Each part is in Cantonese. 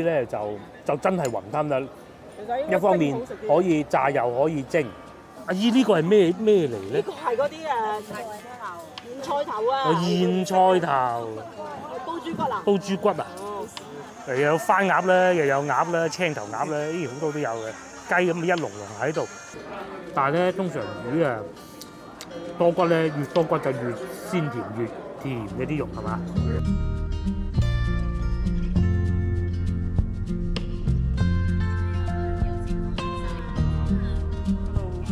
咧就真係雲吞啦。一方面可以炸又可以蒸。阿姨呢個係咩嚟咧？呢個係嗰啲芫菜頭啊！芫菜頭，煲豬骨啊！煲豬骨啊！又有番鴨啦，又有鴨啦，青頭鴨啦，呢好多都有嘅。雞咁一籠籠喺度。但係咧，通常魚啊多骨咧，越多骨就越鮮甜越甜嘅啲肉係嘛？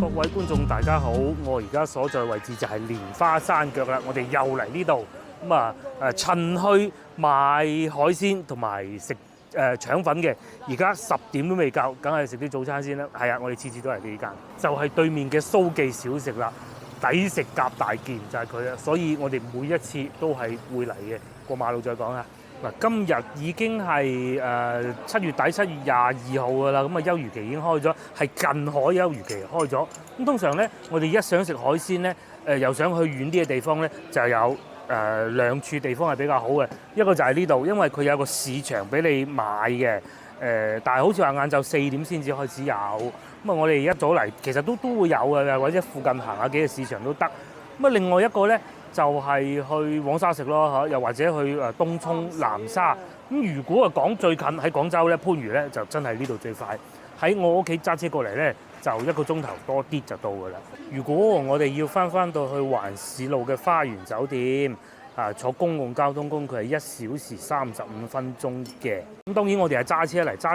各位觀眾大家好，我而家所在位置就係蓮花山腳啦，我哋又嚟呢度咁啊趁去買海鮮同埋食腸粉嘅，而家10點都未夠，梗係食啲早餐先啦。係啊，我哋次次都係呢間，就係對面嘅蘇記小食啦，抵食夾大件就係佢啦，所以我哋每一次都係會嚟嘅。過馬路再講啊！嗱，今日已經係7月底7月22號㗎啦，咁啊休漁期已經開咗，係近海休漁期開咗。咁通常咧，我哋一想食海鮮咧，又想去遠啲嘅地方咧，就有兩處地方係比較好嘅。一個就係呢度，因為佢有個市場俾你買嘅，但係好似話晏晝4點先至開始有。咁啊，我哋一早嚟，其實都會有嘅，或者附近行下幾個市場都得。咁啊，另外一個咧，就係去黃沙食咯嚇，又或者去東涌南沙。咁如果講最近喺廣州咧，番禺咧就真係呢度最快。喺我屋企揸車過嚟咧，就1個鐘頭多啲就到㗎啦。如果我哋要翻到去環市路嘅花園酒店坐公共交通工具係1小時35分鐘嘅。咁當然我哋係揸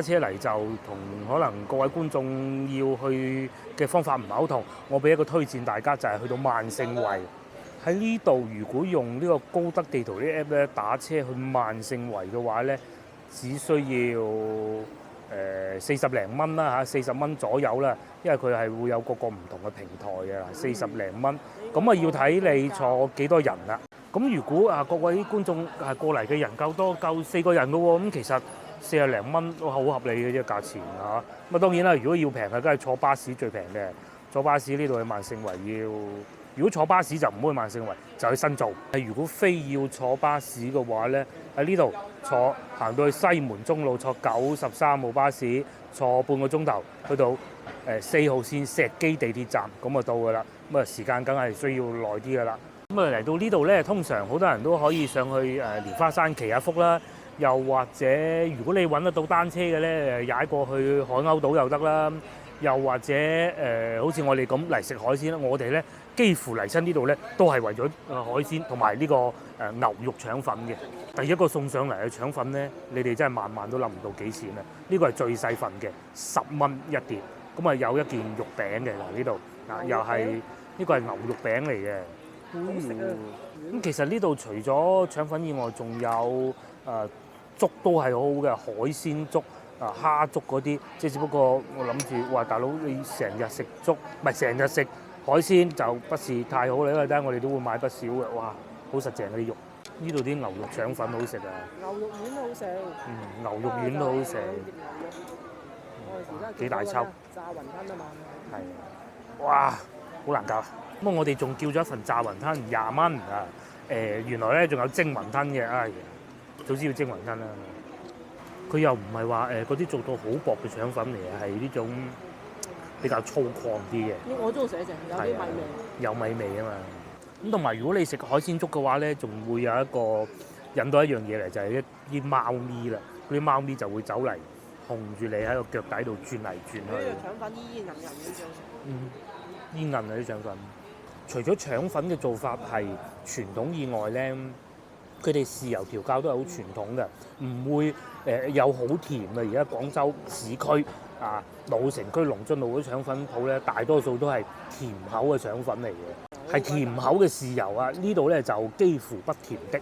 車嚟就同可能各位觀眾要去嘅方法唔係好同。我俾一個推薦大家就係去到萬盛圍。喺呢度，如果用呢個高德地圖啲 app 咧，打車去萬盛圍嘅話咧，只需要40零蚊啦嚇，40蚊左右啦，因為佢係會有個唔同嘅平台嘅，40零蚊。咁啊要睇你坐幾多人啦。咁如果各位觀眾過嚟嘅人夠多，夠4個人嘅喎，咁其實40零蚊都好合理嘅啫價錢嚇。咁啊當然啦，如果要平嘅，梗係坐巴士最平嘅。坐巴士呢度去萬盛圍要。如果坐巴士就唔好去萬盛圍，就去新造。如果非要坐巴士嘅話咧，喺呢度行到去西門中路坐93號巴士，坐半個鐘頭去到4號線石基地鐵站，咁就到㗎啦。咁啊時間梗係需要耐啲㗎啦。咁啊嚟到呢度咧，通常好多人都可以上去蓮花山祈下福啦，又或者如果你揾得到單車嘅咧，踩過去海鷗島又得啦。又或者好似我哋咁嚟食海鮮啦，我哋咧幾乎嚟親呢度咧都係為咗海鮮同埋呢個牛肉腸粉嘅。第一個送上嚟嘅腸粉咧，你哋真係萬都諗唔到幾錢啊！呢個係最細份嘅，10蚊一碟。咁啊有一件肉餅嘅嗱呢度又係呢個係牛肉餅嚟嘅。好食啊！咁其實呢度除咗腸粉以外，仲有粥都係好好嘅海鮮粥。蝦粥嗰啲，即係只不過我諗住話大佬你成日食粥，唔係成日食海鮮就不是太好啦，因為咧我哋都會買不少嘅，哇，好實淨嗰啲肉。呢度啲牛肉腸粉好食啊！牛肉丸好食。牛肉丸都好食。幾大抽？炸雲吞啊嘛。係。哇，好難搞。咁我哋仲叫咗一份炸雲吞20蚊啊！原來咧仲有蒸雲吞嘅，唉，早知要蒸雲吞啦。佢又唔係話嗰啲做到好薄嘅腸粉嚟嘅，係呢種比較粗獷啲嘅。我都寫成有啲米味。有米味啊嘛。咁同埋如果你食海鮮粥嘅話咧，仲會有一個引到一樣嘢嚟，就係一啲貓咪啦。嗰啲貓咪就會走嚟紅住你喺個腳底度轉嚟轉去。腸粉煙韌韌嗰種。煙韌啊啲腸粉。除咗腸粉嘅做法係傳統以外咧，佢哋豉油調教都係好傳統嘅，唔會有好甜嘅。而家廣州市區老城區龍津路嗰啲腸粉鋪咧，大多數都係甜口嘅腸粉嚟嘅，係甜口嘅豉油啊。呢度咧就幾乎不甜的。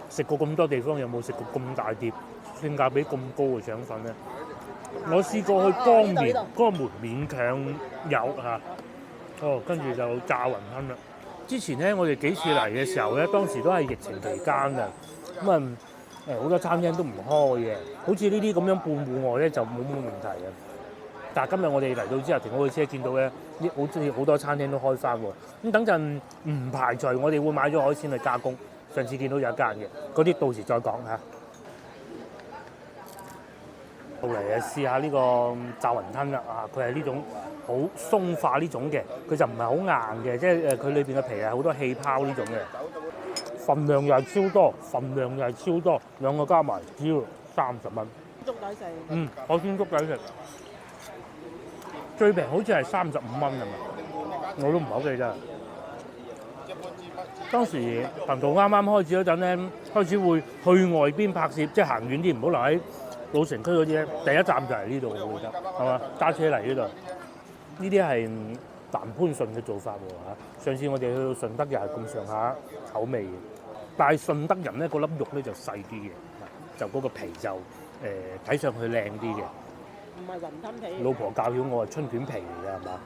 食過咁多地方，有冇食過咁大碟性價比咁高嘅腸粉咧？我試過去江門勉強有跟住就炸雲吞啦。之前咧，我哋幾次嚟嘅時候咧，當時都係疫情期間嘅，咁好多餐廳都唔開嘅，好似呢啲咁樣半戶外咧就冇乜問題嘅。但係今日我哋嚟到之後停好嘅車，見到咧好多餐廳都開翻喎。咁等陣唔排除我哋會買咗海鮮去加工。上次見到有一間嘅，嗰啲到時再講嚇。到嚟試下呢個炸雲吞啦佢係呢種好鬆化呢種嘅，佢就唔係好硬嘅，即係佢裏邊嘅皮係好多氣泡呢種嘅，份量又係超多，兩個加埋只要30蚊。粥抵食。海鮮粥抵食，最平好似係35蚊係咪？我都唔係好記得。當時頻道啱啱開始嗰陣咧，開始會去外邊拍攝，即係行遠啲，唔好留喺老城區嗰啲咧。第一站就係呢度，我記得係嘛？揸車嚟呢度，呢啲係南番順嘅做法喎。上次我哋去到順德又係咁上下口味嘅，但係順德人咧，嗰粒肉咧就細啲嘅，就嗰個皮就睇上去靚啲嘅。唔係雲吞皮。老婆教曉我係春卷皮嚟㗎係嘛？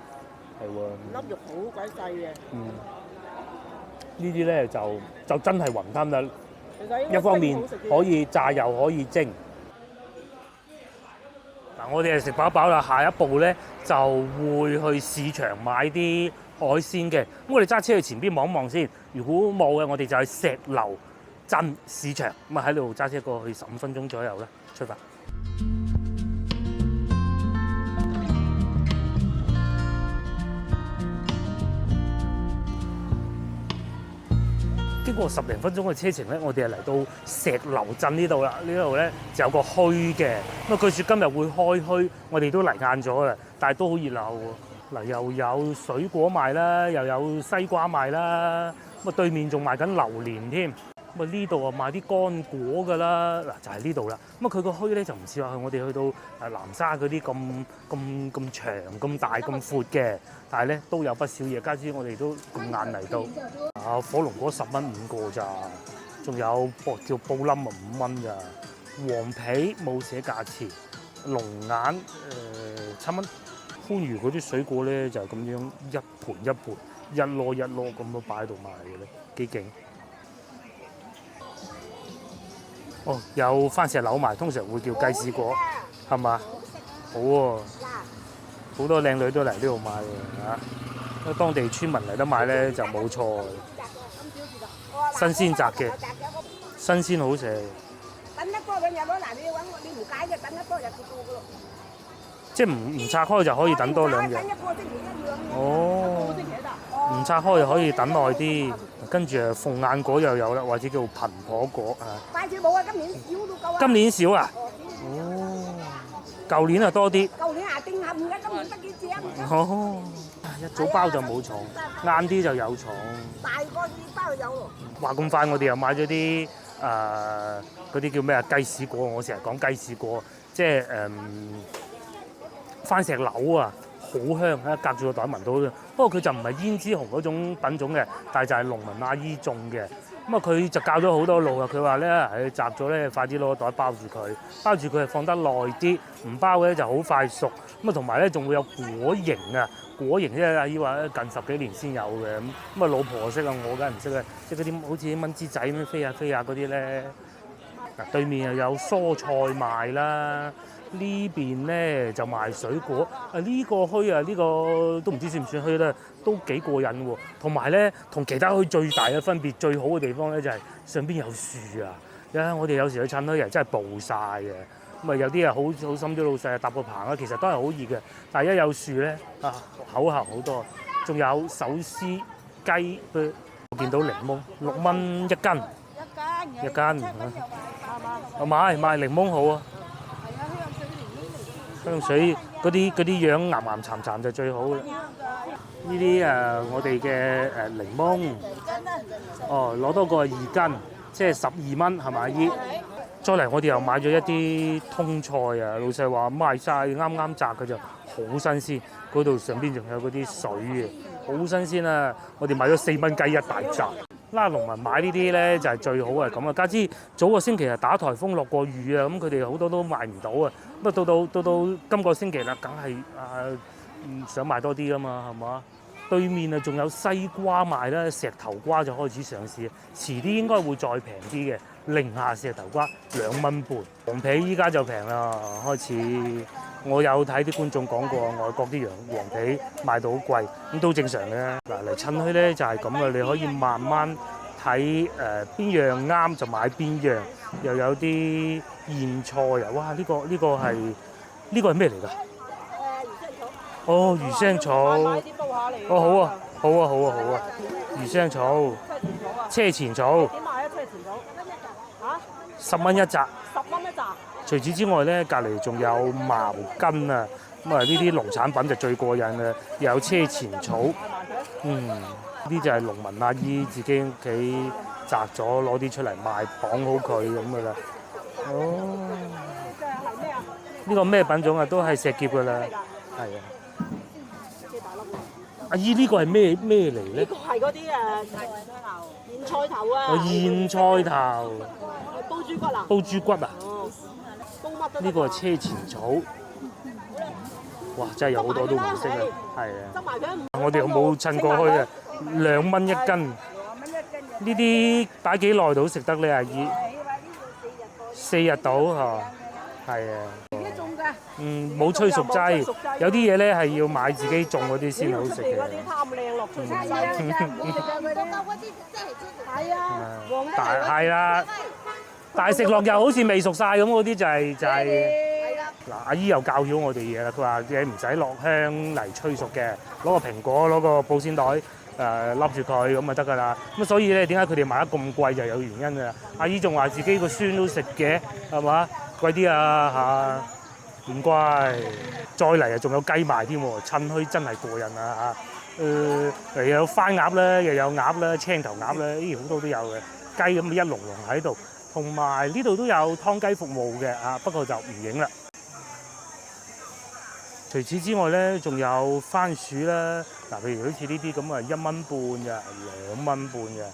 係喎。粒肉好鬼細嘅。呢啲咧就真係雲吞啦，一方面可以炸又可以蒸。嗱，我哋係食飽飽啦，下一步咧就會去市場買啲海鮮嘅。咁我哋揸車去前邊望一望先，如果冇嘅，我哋就去石樓鎮市場，咁啊喺度揸車過去15分鐘左右啦，出發。經過10零分鐘嘅車程咧，我哋係嚟到石樓鎮呢度啦。呢度咧就有個墟嘅，咁啊據說今日會開墟，我哋都嚟晏咗啦，但係都好熱鬧喎。嗱，又有水果賣啦，又有西瓜賣啦，咁啊對面仲賣緊榴蓮添。咁啊呢度啊賣啲乾果㗎啦，嗱就係呢度啦。咁啊佢個墟咧就唔似話我哋去到南沙嗰啲咁長、咁大、咁闊嘅，但係咧都有不少嘢。加之我哋都咁晏嚟到。火龍果10蚊5個咋，仲有叫布冧啊5蚊咋，黃皮冇寫價錢，龍眼7蚊。番禺嗰啲水果咧就係咁樣一盤一盤、一籮一籮咁樣擺喺度賣嘅咧，幾勁。有番石榴賣，通常會叫雞屎果，係嘛？好喎，好多靚女都嚟呢度買喎嚇。當地村民嚟得買咧就冇錯，新鮮摘嘅，新鮮好食。等一多兩日咯，嗱你揾我，你唔解嘅，等一多日就到噶咯。即係唔拆開就可以等多2日。等一個星期一樣。哦，唔拆開就可以等耐啲。跟住鳳眼果又有啦，或者叫蘋果果啊。快少冇啊！今年少到夠啊。今年少啊？哦，舊年啊多啲。舊年定冚嘅，今年得幾隻？哦，一早包就冇蟲，晏啲就有蟲。大個啲包就有咯。話咁快，我哋又買咗啲嗰啲叫咩啊？雞屎果，我成日講雞屎果，即係番石榴啊！好香啊！隔住個袋聞到，不過佢就唔係胭脂紅嗰種品種嘅，但係就係農民阿姨種嘅。咁啊，佢就教咗好多路啊。佢話咧，摘咗咧，快啲攞個袋包住佢，包住佢係放得耐啲，唔包嘅咧就好快熟。咁啊，同埋咧仲會有果形啊，果形咧阿姨話近10幾年先有嘅。咁啊，老婆識啊，我梗係唔識啊，即係嗰啲好似啲蚊枝仔咁飛下飛下嗰啲咧。嗱，對面又有蔬菜賣啦。呢邊咧就賣水果，呢個墟啊，呢個都唔知算唔算墟咧，都幾過癮喎。同埋咧，同其他墟最大嘅分別、最好嘅地方咧，就係上邊有樹啊！我哋有時去襯墟真係暴曬嘅，咁啊有啲啊好心啲老細搭個棚啊，其實都係好熱嘅。但係一有樹咧口痕好多。仲有手撕雞，我見到檸檬6蚊1斤，一斤。我買檸檬好啊。香水嗰啲樣岩岩潺潺就最好啦。呢啲我哋嘅檸檬，攞多個2斤，即係12蚊係咪阿姨？再嚟我哋又買咗一啲通菜啊，老細話賣晒，啱啱摘嘅就好新鮮，嗰度上邊仲有嗰啲水嘅，好新鮮啊！我哋買咗4蚊雞1大紮。啦，農民買呢啲咧就係最好係咁啊！加之早個星期係打颱風落過雨啊，咁佢哋好多都賣唔到啊。咁啊到今個星期啦，梗係想賣多啲㗎嘛，係嘛？對面啊仲有西瓜賣啦，石頭瓜就開始上市，遲啲應該會再平啲嘅，寧夏石頭瓜2蚊半，黃皮依家就平啦，開始。我有睇啲觀眾講過，外國啲黃皮賣到好貴，咁都正常嘅。嗱嚟趁墟咧就係咁嘅，你可以慢慢睇邊樣啱就買邊樣，又有啲莧菜啊！哇，呢個係呢個係咩嚟㗎？哦，魚腥草。買啲煲下嚟。哦，好啊，好啊，好啊，好啊。魚腥草、車前草。點賣啊？車前草嚇10蚊一紮。10蚊一紮。除此之外咧，隔離仲有茅根啊，咁啊呢啲農產品就最過癮啦，又有車前草。呢啲就係農民阿姨自己屋企摘咗攞啲出嚟賣，綁好佢咁噶啦。哦。呢個咩品種啊？都係石劫噶啦。係啊。阿姨呢個係咩嚟咧？呢個係嗰啲莧菜頭啊。莧菜頭。煲豬骨啊？煲豬骨啊？煲乜都得。呢個係車前草。哇！真係有好多都唔識啊。係啊。執埋佢。我哋又冇趁過去啊，2蚊一斤。呢啲擺幾耐到食得咧，阿姨？4日到嚇。係啊。冇催熟劑，有啲嘢咧係要買自己種嗰啲先好食嘅。嗰啲貪靚落出嚟。係啊，係啦，但係食落又好似未熟晒咁，嗰啲就係嗱，阿姨又教曉我哋嘢啦。佢話你唔使落香嚟催熟嘅，攞個蘋果攞個保鮮袋笠住佢咁就得㗎啦。咁所以咧，點解佢哋賣得咁貴就有原因㗎。阿姨仲話自己個孫都食嘅，係嘛？貴啲啊嚇，唔乖。再嚟啊，仲有雞賣添喎，趁墟真係過癮啊嚇！又有番鴨啦，又有鴨啦，青頭鴨啦，好多都有嘅。雞咁一籠籠喺度，同埋呢度都有湯雞服務嘅啊，不過就唔影啦。除此之外咧，仲有番薯啦。嗱，譬如好似呢啲咁啊，1蚊半嘅，2蚊半嘅，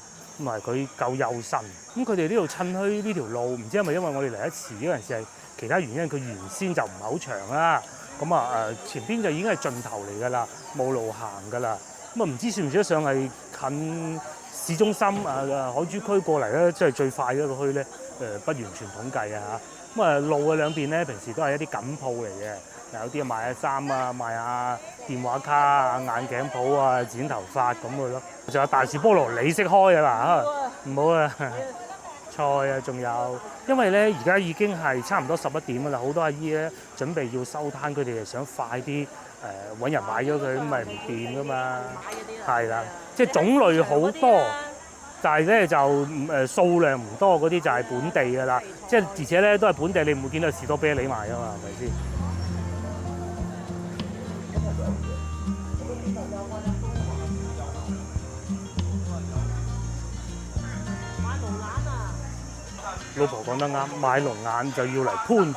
咁啊佢夠幼身。咁佢哋呢度趁墟呢條路，唔知係咪因為我哋嚟得遲嗰陣時係其他原因，佢原先就唔係好長啦。咁啊前邊就已經係盡頭嚟㗎啦，冇路行㗎啦。咁啊唔知算唔算得上係近市中心海珠區過嚟咧，即係最快嘅一個墟咧？不完全統計啊嚇。咁啊路嘅兩邊咧，平時都係一啲緊鋪嚟嘅。有啲賣下衫啊，賣下電話卡啊、眼鏡鋪啊、剪頭髮咁嘅咯。仲有大樹菠蘿，你識開啊嗱？唔好啊，菜啊，仲有，因為咧而家已經係差唔多11點㗎啦，好多阿姨咧準備要收攤，佢哋係想快啲揾人買咗佢，咁咪唔掂㗎嘛。係啦，即係種類好多，但係咧就數量唔多，嗰啲就係本地㗎啦。即係而且咧都係本地，你唔會見到士多啤梨賣㗎嘛，係咪先？老婆講得啱，買龍眼就要嚟番禺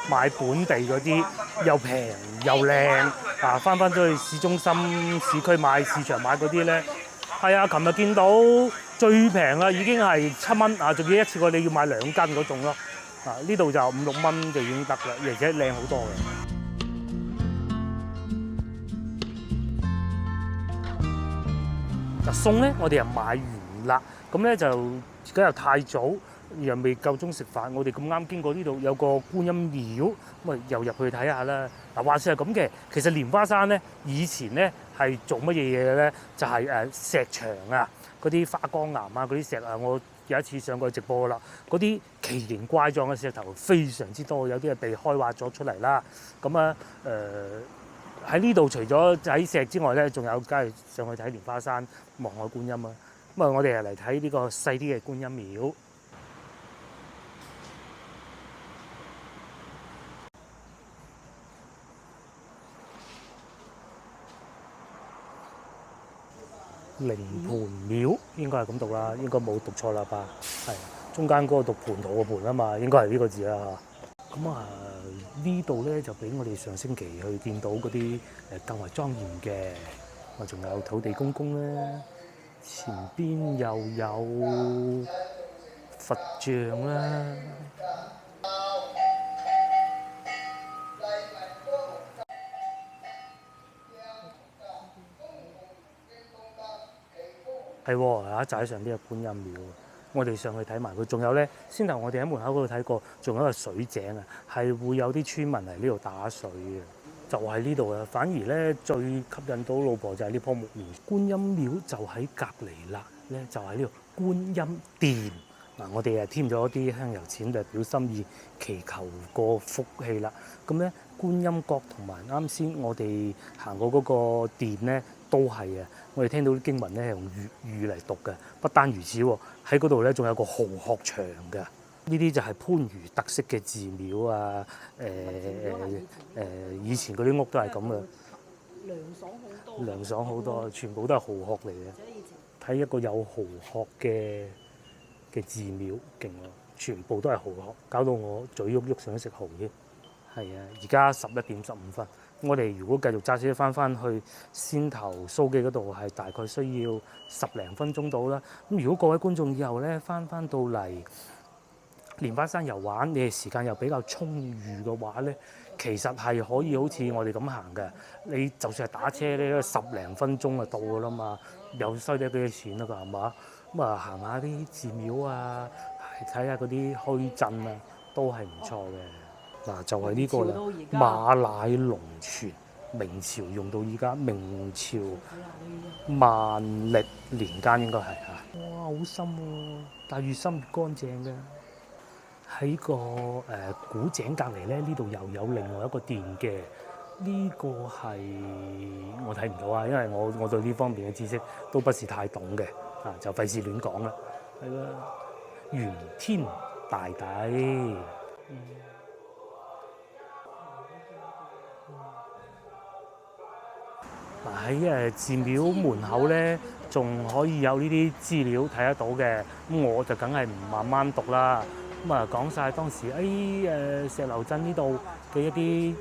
買本地嗰啲，又平又靚啊！翻咗去市中心、市區買、市場買嗰啲咧，係啊！琴日見到最平啦，已經係7蚊啊！仲要一次過你要買2斤嗰種咯啊！呢度就5、6蚊就已經得啦，而且靚好多嘅。嗱餸咧，我哋又買完啦，咁咧就而家又太早。又未夠鐘食飯，我哋咁啱經過呢度有個觀音廟，咁啊又入去睇下啦。嗱，話說係咁嘅，其實蓮花山咧以前咧係做乜嘢嘢嘅咧？就係石牆啊，嗰啲花崗岩啊，嗰啲石啊，我有一次上過直播啦。嗰啲奇形怪狀嘅石頭非常之多，有啲係被開挖咗出嚟啦。咁啊喺呢度除咗喺石之外咧，仲有梗係上去睇蓮花山望海觀音啊。咁啊，我哋係嚟睇呢個細啲嘅觀音廟。靈盤廟應該係咁讀啦，應該冇讀錯啦吧？係中間嗰個讀蟠桃個蟠啊嘛，應該係呢個字啦嚇。咁啊呢度咧就比我哋上星期去見到嗰啲更為莊嚴嘅，我仲有土地公公咧，前邊又有佛像啦。係喎，就喺上邊嘅觀音廟，我哋上去睇埋佢。仲有咧，先頭我哋喺門口嗰度睇過，仲有一個水井啊，係會有啲村民嚟呢度打水嘅，就喺呢度啊。反而咧最吸引到老婆就係呢棵木苗，觀音廟就喺隔離啦，咧就喺呢度觀音殿。嗱，我哋添咗啲香油錢，就表心意，祈求個福氣啦。咁咧，觀音閣同埋啱先我哋行過嗰個殿咧，都係啊。我哋聽到啲經文咧係用粵語嚟讀嘅。不單如此喎，喺嗰度咧仲有個蠔殼牆嘅。呢啲就係番禺特色嘅寺廟啊。以前嗰啲屋都係咁嘅。涼爽好多，全部都係蠔殼嚟嘅。睇一個有蠔殼嘅寺廟，勁喎！全部都係蠔殼，搞到我嘴喐喐想食蠔添。係啊，而家11:15，我哋如果繼續揸車翻去先頭蘇記嗰度，係大概需要10零分鐘到啦。咁如果各位觀眾以後咧翻到嚟蓮花山遊玩，你哋時間又比較充裕嘅話咧，其實係可以好似我哋咁行嘅。你就算係打車咧，10零分鐘就到㗎啦嘛，又收得幾多錢啦㗎，係嘛？咁啊，行下啲寺廟啊，睇下嗰啲墟鎮啊，都係唔錯嘅。嗱，就係呢個啦，馬奶龍泉，明朝用到依家，明朝萬曆年間應該係嚇。哇，好深喎，但係越深越乾淨嘅。喺個古井隔離咧，呢度又有另外一個殿嘅。呢個係我睇唔到啊，因為我對呢方面嘅知識都不是太懂嘅，就費事亂講啦。係啦，玄天大帝。嗱，喺寺廟門口咧，仲可以有呢啲資料睇得到嘅。咁我就梗係唔慢慢讀啦。咁啊，講晒當時石樓鎮呢度嘅一啲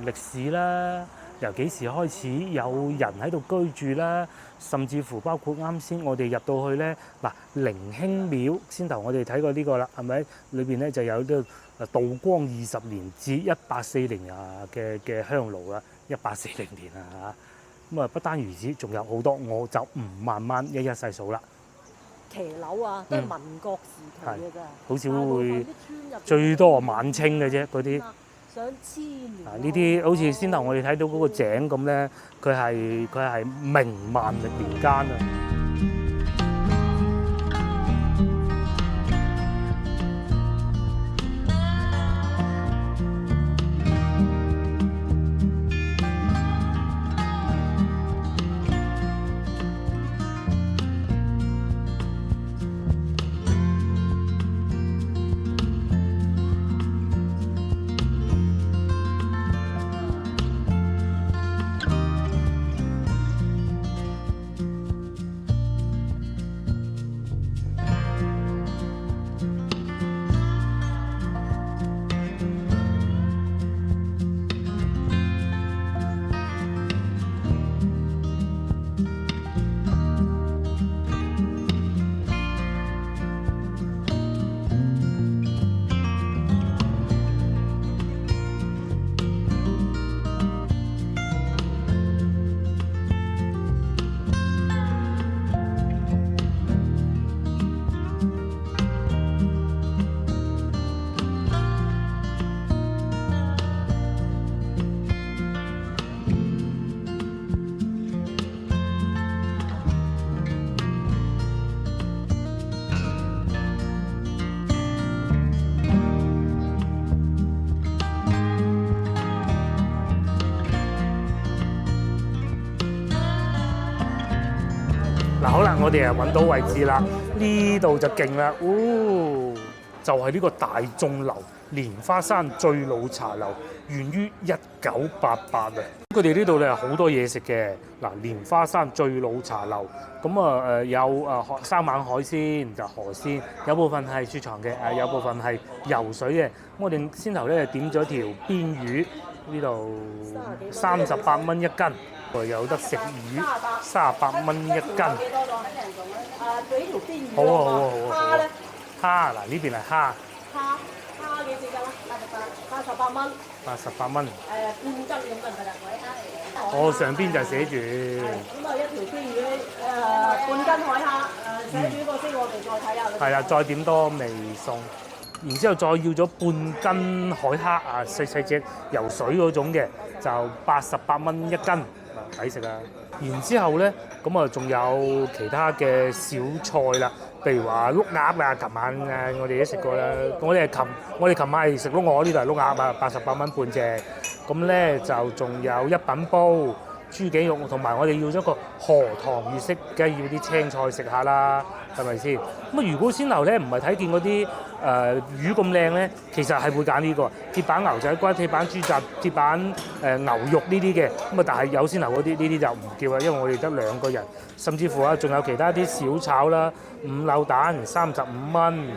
歷史啦，由幾時開始有人喺度居住啦，甚至乎包括啱先我哋入到去咧，嗱，靈興廟先頭我哋睇過呢個啦，係咪？裏邊咧就有啲道光20年至1840嘅香爐啦，1840年啊嚇。咁啊，不單如此，仲有好多，我就唔慢慢一一細數啦。騎樓啊，都係民國時期嘅咋，好少會最多晚清嘅啫，嗰啲。上千年。呢啲好似先頭我哋睇到嗰個井咁咧，佢係明萬歷年間啊。嗱，好啦，我哋啊揾到位置啦，呢度就勁啦，就係呢個大眾樓蓮花山最老茶樓，源於1988啊。佢哋呢度咧好多嘢食嘅，嗱，蓮花山最老茶樓，咁啊有生猛海鮮就河鮮，有部分係雪藏嘅，有部分係游水嘅。咁我哋先頭咧點咗條邊魚，呢度38蚊一斤。有得食魚，38蚊一斤。幾多個？幾條邊魚？好啊好啊好啊。蝦咧？蝦嗱，呢邊係蝦。蝦幾錢斤啊？88蚊。88蚊。半斤咁得唔得啊？海蝦嚟嘅。我上邊就寫住。咁啊，一條邊魚半斤海蝦，寫住呢個先，我哋再睇下。係啦，再點多味餸，然之後再要咗半斤海蝦啊，細隻游水嗰種嘅，就88蚊一斤。抵食啊！然之後咧，咁啊仲有其他嘅小菜啦，譬如話碌鴨啊，琴晚我哋都食過啦。我哋琴晚係食碌鵝，呢度係碌鴨啊，88蚊半隻。咁咧就仲有一品煲豬頸肉，同埋我哋要咗個荷塘月式，梗係要啲青菜食下啦，係咪先？咁啊，如果先頭咧唔係睇見嗰啲魚咁靚咧，其實係會揀呢個鐵板牛仔骨、鐵板豬雜、鐵板牛肉呢啲嘅。咁啊，但係有先頭嗰啲呢啲就唔叫啦，因為我哋得2個人，甚至乎啊，仲有其他啲小炒啦，5柳蛋35蚊，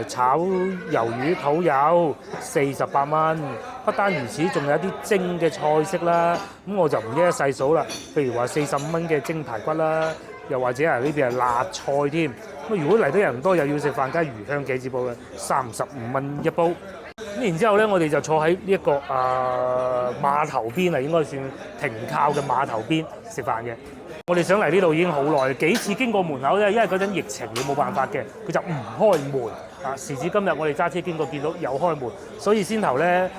炒魷魚肚油48蚊。不單如此，仲有一啲蒸嘅菜式啦，咁我就唔一一細數啦。譬如話45蚊嘅蒸排骨啦，又或者係呢邊係辣菜添。咁如果嚟得人多又要食飯，梗係魚香茄子煲嘅35蚊一煲。咁然之後咧，我哋就坐喺呢一個碼頭邊啊，應該算停靠嘅碼頭邊食飯嘅。我哋想嚟呢度已經好耐，幾次經過門口咧，因為嗰陣疫情你冇辦法嘅，佢就唔開門。時至今日，我哋揸車經過見到有開門，所以先頭咧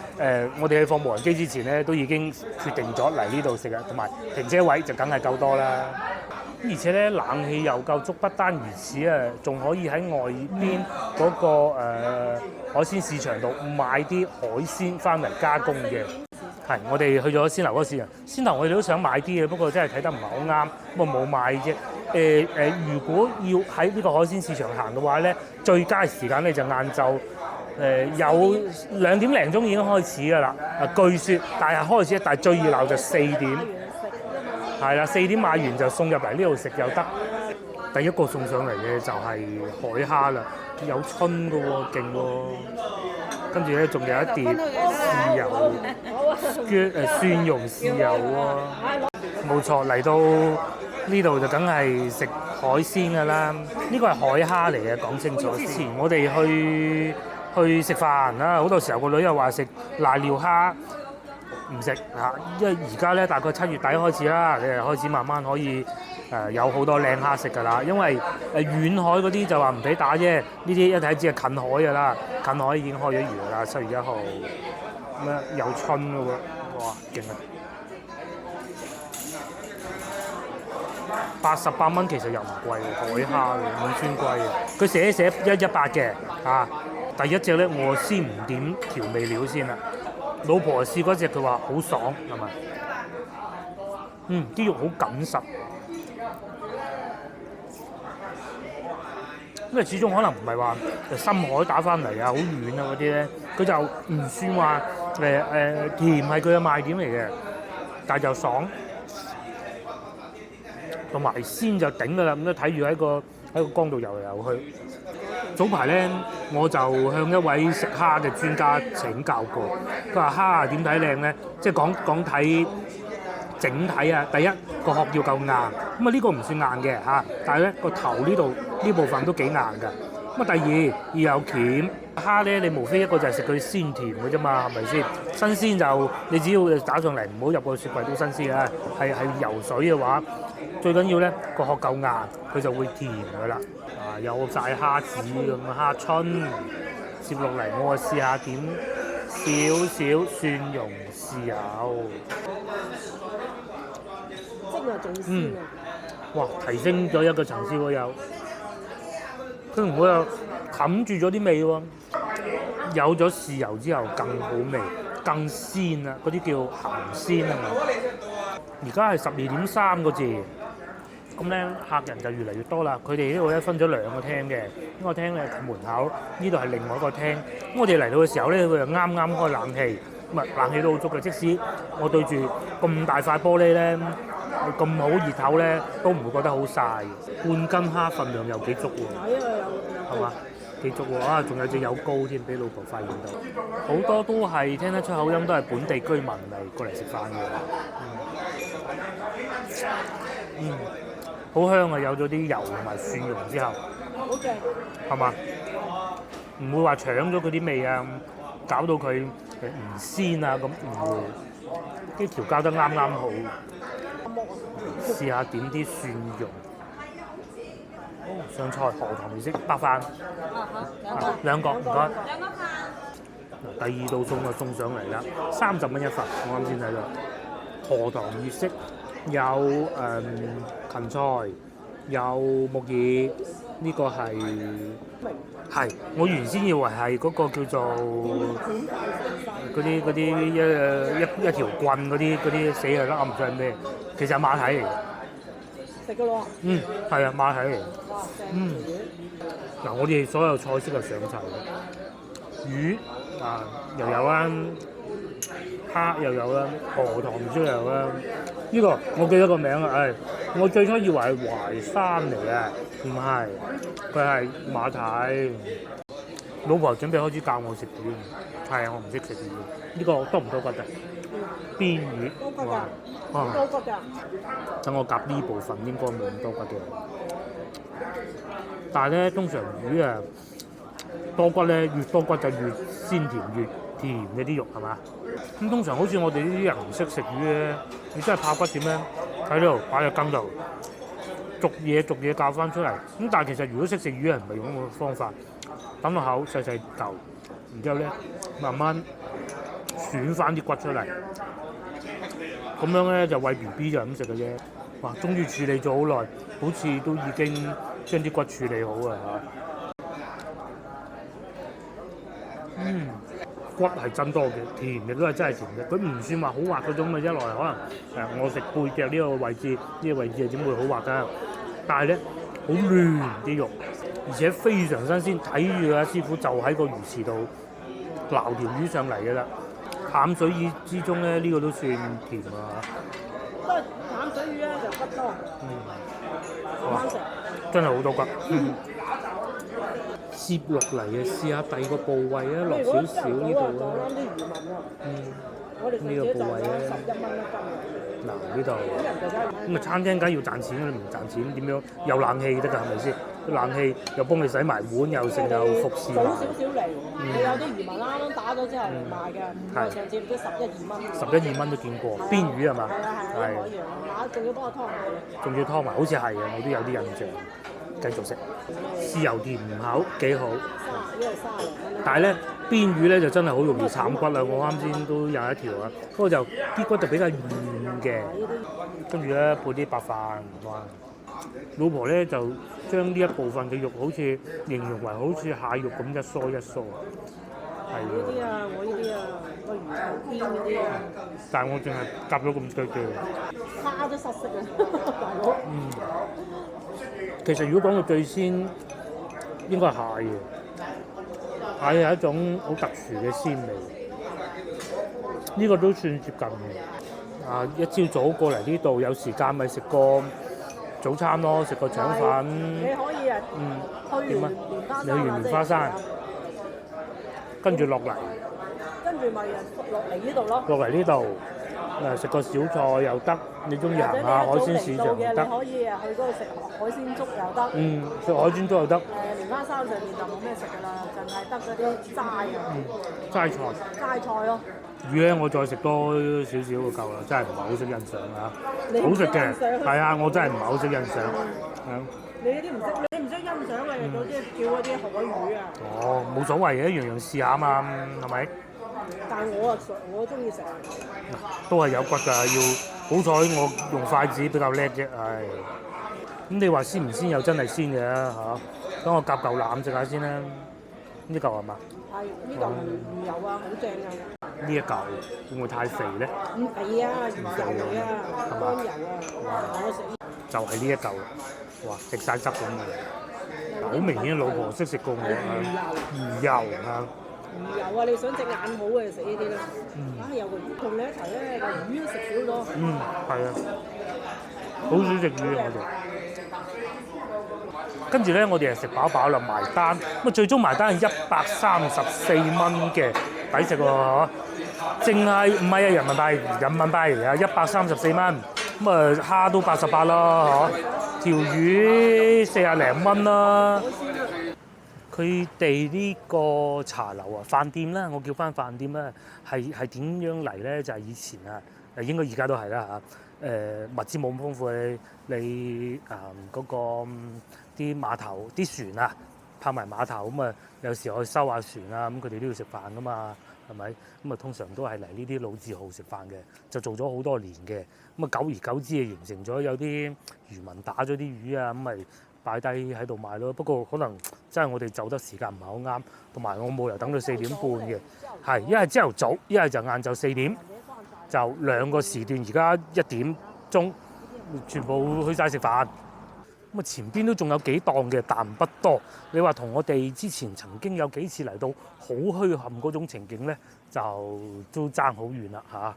我哋去放無人機之前咧，都已經決定咗嚟呢度食啊，同埋停車位就梗係夠多啦。而且咧冷氣又夠足，不單如此啊，仲可以喺外邊嗰個海鮮市場度買啲海鮮翻嚟加工嘅。係，我哋去咗先頭嗰個市場，先頭我哋都想買啲嘅，不過真係睇得唔係好啱，咁啊冇買啫。如果要喺呢個海鮮市場行嘅話咧，最佳時間咧就晏晝有2點零鐘已經開始㗎啦。據說，但係開始，但係最熱鬧就4點。係啦，4點買完就送入嚟呢度食又得。第一個送上嚟嘅就係海蝦啦，有春㗎喎，勁喎。跟住咧仲有一碟豉油，蒜蓉豉油喎。冇錯，嚟到呢度就梗係食海鮮㗎啦。呢個係海蝦嚟嘅，講清楚。之前我哋去食飯啦，好多時候個女又話食瀨尿蝦。唔食嚇，因為而家咧大概7月底開始啦，你係開始慢慢可以有好多靚蝦食㗎啦。因為遠海嗰啲就話唔俾打啫，呢啲一睇知係近海㗎啦，近海已經開咗魚㗎啦。7月1號咁樣有春㗎喎，哇勁啊！88蚊其實又唔貴喎，海蝦唔算貴嘅。佢寫118嘅嚇。第一隻咧我先唔點調味料先啦。老婆試嗰隻，佢話好爽，係咪？啲肉好緊實，因為始終可能唔係話深海打翻嚟啊，好遠啊嗰啲咧，佢就唔算話甜係佢嘅賣點嚟嘅，但係就爽，同埋鮮就頂㗎啦。咁都睇住喺個缸度游嚟游去。早排咧，我就向一位食蝦嘅專家請教過，佢話蝦啊點睇靚咧？即係講睇整體啊。第一個殼要夠硬，咁啊呢個唔算硬嘅嚇，但係咧個頭呢度呢部分都幾硬㗎。咁啊第二要有鉗，蝦咧你無非一個就係食佢鮮甜嘅啫嘛，係咪先？新鮮就你只要打上嚟，唔好入個雪櫃都新鮮啊。係游水嘅話，最緊要咧個殼夠硬，佢就會甜㗎啦。有晒蝦子咁啊，蝦春接落嚟，我試下點少少蒜蓉豉油。蒸啊仲鮮啊！哇，提升咗一個層次喎又。佢唔會又冚住咗啲味喎，有咗豉油之後更好味、更鮮啊！嗰啲叫鹹鮮啊嘛。而家係12.3個字。咁咧客人就越嚟越多啦，佢哋呢度咧分咗2個廳嘅，呢個廳咧係門口，呢度係另外一個廳。咁我哋嚟到嘅時候咧，佢就啱啱開冷氣，咁啊冷氣都好足嘅，即使我對住咁大塊玻璃咧，咁好熱頭咧，都唔會覺得好曬。半斤蝦份量又幾足喎，係嘛？幾足喎啊！仲有隻有膏添，俾老婆發現到。好多都係聽得出口音，都係本地居民嚟過嚟食飯嘅。好香啊！有咗啲油同埋蒜蓉之後，好正，係嘛？唔會話搶咗佢啲味啊，搞到佢唔鮮啊咁，唔會，啲調教得啱啱好。試下點啲蒜蓉，上菜荷塘魚式白飯，2個唔該。2個飯。第2道餸就送上嚟啦，30蚊一份，我啱先睇到荷塘魚式。有芹菜，有木耳，呢個係我原先以為係嗰個叫做嗰啲一條棍嗰啲死係啦，唔知係咩，其實係馬蹄嚟嘅。食嘅咯。係啊，馬蹄嚟嘅。哇！嗱，我哋所有菜式就上齊嘅，魚啊又有啦，蝦又有啦，河塘豬又有啦。呢個我記得個名啊，我最初以為係淮山嚟嘅，唔係，佢係馬蹄。老婆準備開始教我食魚，係啊，我唔識食魚。呢個多唔多骨㗎？邊魚？多骨㗎，多骨㗎。等我夾呢部分應該冇咁多骨嘅。但係咧，通常魚啊多骨咧，越多骨就越鮮甜越甜嘅啲肉係嘛？咁通常好似我哋呢啲人唔識食魚咧，你真係怕骨點咧？喺度擺喺羹度，逐嘢教翻出嚟。咁但係其實如果識食魚人唔係用咁嘅方法，揼落口細細嚿，然之後咧慢慢選翻啲骨出嚟，咁樣咧就餵 B B 就咁食嘅啫。哇！終於處理咗好耐，好似都已經將啲骨處理好啊嚇。骨係真多嘅，甜嘅都係真係甜嘅。佢唔算話好滑嗰種嘅，一來可能我食背脊呢個位置，呢個位置係點會好滑㗎？但係咧好嫩啲肉，而且非常新鮮。睇住啊師傅就喺個魚池度撈條魚上嚟㗎啦。淡水魚之中咧，呢個都算甜啊。都係淡水魚咧就骨多。啱食。真係好多骨。接落嚟啊，試下第二個部位啊，落少少呢度啊。啱啲魚紋喎。我哋上次就攞11蚊一斤。嗱呢度，咁啊餐廳梗係要賺錢啦，你唔賺錢點樣有冷氣得㗎係咪先？冷氣又幫你洗埋碗，又食又服侍埋。早少少嚟，你有啲魚紋啱啱打咗之後嚟賣嘅，上次都11、2蚊。11、2蚊都見過，邊魚係嘛？係可以啊，仲要幫我湯埋。仲要湯埋，好似係啊，我都有啲印象。繼續食，豉油甜口幾好。但係咧，邊魚咧就真係好容易慘骨啦。我啱先都有一條啊，不過就啲骨就比較軟嘅。跟住咧配啲白飯，哇！老婆咧就將呢一部分嘅肉好似形容為好似蟹肉咁一梳一梳。係呢啲啊，我呢啲啊，個魚頭邊嗰啲啊。但係我淨係夾咗咁多嘅。蝦都失色啊，大佬。其實如果講到最鮮，應該係蟹嘅。蟹係一種好特殊嘅鮮味，呢個都算接近嘅。啊，一朝早過嚟呢度，有時間咪食個早餐咯，食個腸粉。你可以啊，點啊？你去完蓮花山，跟住落嚟，跟住咪落嚟呢度咯。落嚟呢度。食個小菜又得，你中意行下海鮮市場又得。你可以啊去嗰度食海鮮粥又得。食海鮮粥又得。蓮花山上面就冇咩食㗎啦，淨係得嗰啲齋啊。齋菜。齋菜咯。魚咧，我再食多少少就夠啦，真係唔係好識欣賞啊！好食嘅，係啊，我真係唔係好識欣賞。你呢啲唔識，你唔識欣賞嘅，嗰啲叫嗰啲海魚啊。哦，冇所謂嘅，樣樣試下啊嘛，係咪？但係我中意食。都係有骨㗎，好彩我用筷子比較叻啫，唉。咁你話鮮唔鮮又真係鮮嘅嚇，等我夾嚿腩食下先啦。呢嚿係嘛？係呢嚿魚油啊，好正㗎。呢一嚿會唔會太肥咧？唔肥啊，魚油嚟啊，乾油啊，我食。就係呢一嚿，哇！食晒汁咁嘅，好明顯老婆識食過我啊。魚油啊！魚油啊！你想隻眼好嘅食呢啲啦。有個魚同你一齊咧，個魚都食少咗。係啊，好少食魚啊我哋。跟住咧，我哋係食飽啦，埋單。咁啊，最終埋單係134蚊嘅，抵食喎嗬！淨係唔係啊？人民幣嚟啊，134蚊。咁啊，蝦都88啦，嗬！條魚40零蚊啦。佢哋呢個茶樓啊，飯店啦，我叫翻飯店啦，係點樣嚟咧？就係以前啊，應該而家都係啦嚇。物資冇咁豐富，你嗰個啲碼頭啲船啊，泊埋碼頭咁啊，有時我去收下船啊，咁佢哋都要食飯噶嘛，係咪？咁啊，通常都係嚟呢啲老字號食飯嘅，就做咗好多年嘅。咁啊，久而久之啊，形成咗有啲漁民打咗啲魚啊，咁咪擺低喺度賣咯。不過可能真係我哋走得時間唔係好啱，同埋我冇理由等到4點半嘅，係一係朝頭早，一係就晏晝4點，就2個時段。而家1點鐘全部去晒食飯。咁啊，前邊都仲有幾檔嘅，但不多。你話同我哋之前曾經有幾次嚟到好墟冚嗰種情景咧，就都爭好遠啦嚇。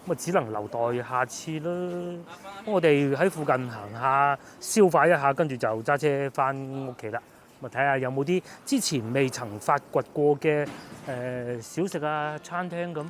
咁啊，只能留待下次啦。我哋喺附近行下，消化一下，跟住就揸車翻屋企啦。咁啊，睇下有冇啲之前未曾發掘過嘅小食啊、餐廳咁。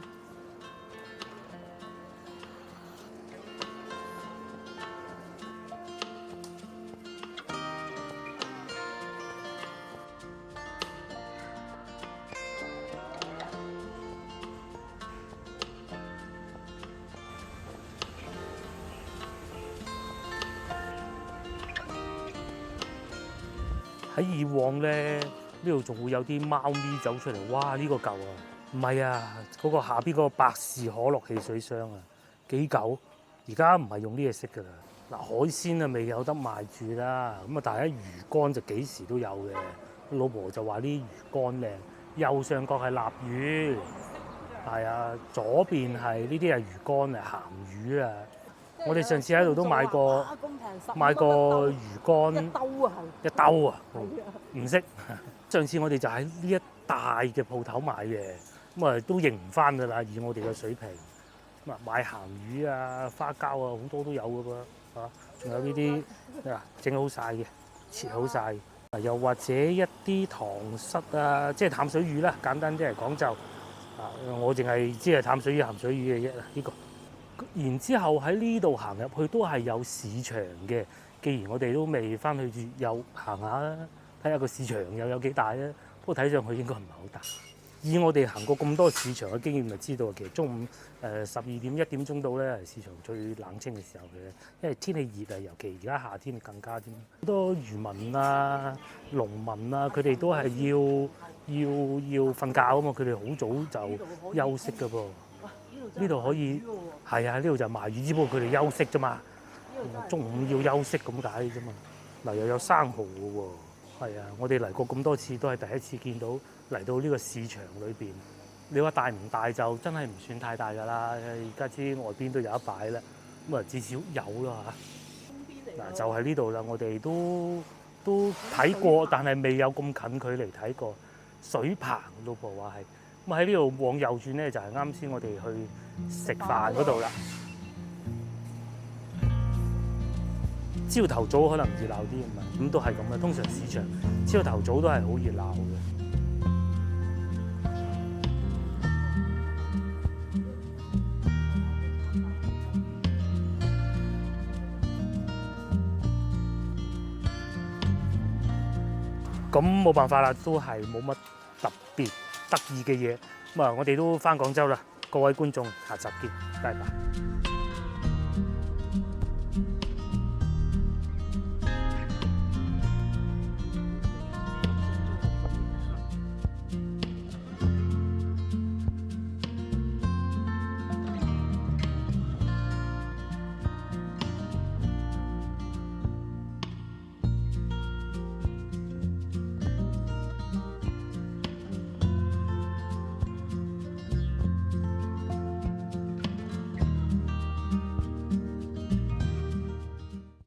喺以往咧，呢度仲會有啲貓咪走出嚟，哇！呢個舊啊，唔係啊，嗰個下邊嗰個百事可樂汽水箱啊，幾舊，而家唔係用呢嘢食㗎啦。嗱，海鮮啊未有得賣住啦，咁啊但係魚乾就幾時都有嘅。老婆就話啲魚乾靚，右上角係臘魚，係啊，左邊係呢啲係魚乾啊，鹹魚啊。我哋上次喺度都買過魚乾一兜啊，唔識。上次我哋就喺呢一帶嘅鋪頭買嘅，咁啊都認唔翻㗎啦，以我哋嘅水平。咁啊買鹹魚啊、花膠啊好多都有㗎噃，嚇，仲有呢啲啊整好晒嘅，切好晒。又或者一啲糖虱啊，即係淡水魚啦，簡單啲嚟講就啊，我淨係知係淡水魚、鹹水魚嘅啫呢個。然之後喺呢度行入去都係有市場嘅。既然我哋都未翻去住，又行下啦，睇下個市場又有幾大咧。不過睇上去應該唔係好大。以我哋行過咁多市場嘅經驗，就知道其實中午12點1點鐘到咧係市場最冷清嘅時候嘅，因為天氣熱啊，尤其而家夏天更加添。好多漁民啊、農民啊，佢哋都係要瞓覺啊嘛，佢哋好早就休息㗎噃。呢度可以係啊，呢度就賣魚，只不過佢哋休息啫嘛。中午要休息咁解啫嘛。嗱，又有生蠔嘅喎，係啊，我哋嚟過咁多次都係第一次見到嚟到呢個市場裏邊。你話大唔大就真係唔算太大㗎啦。而家知外邊都有一擺啦，咁啊至少有啦嚇。嗱，就係呢度啦，我哋都睇過，但係未有咁近距離睇過水棚。老婆話係。咁喺呢度往右轉咧，就係啱先我哋去食飯嗰度啦。朝頭早可能熱鬧啲，咁都係咁嘅。通常市場朝頭早都係好熱鬧嘅。咁冇辦法啦，都係冇乜特別得意嘅嘢。咁啊，我哋都返廣州啦，各位觀眾，下集見，拜拜。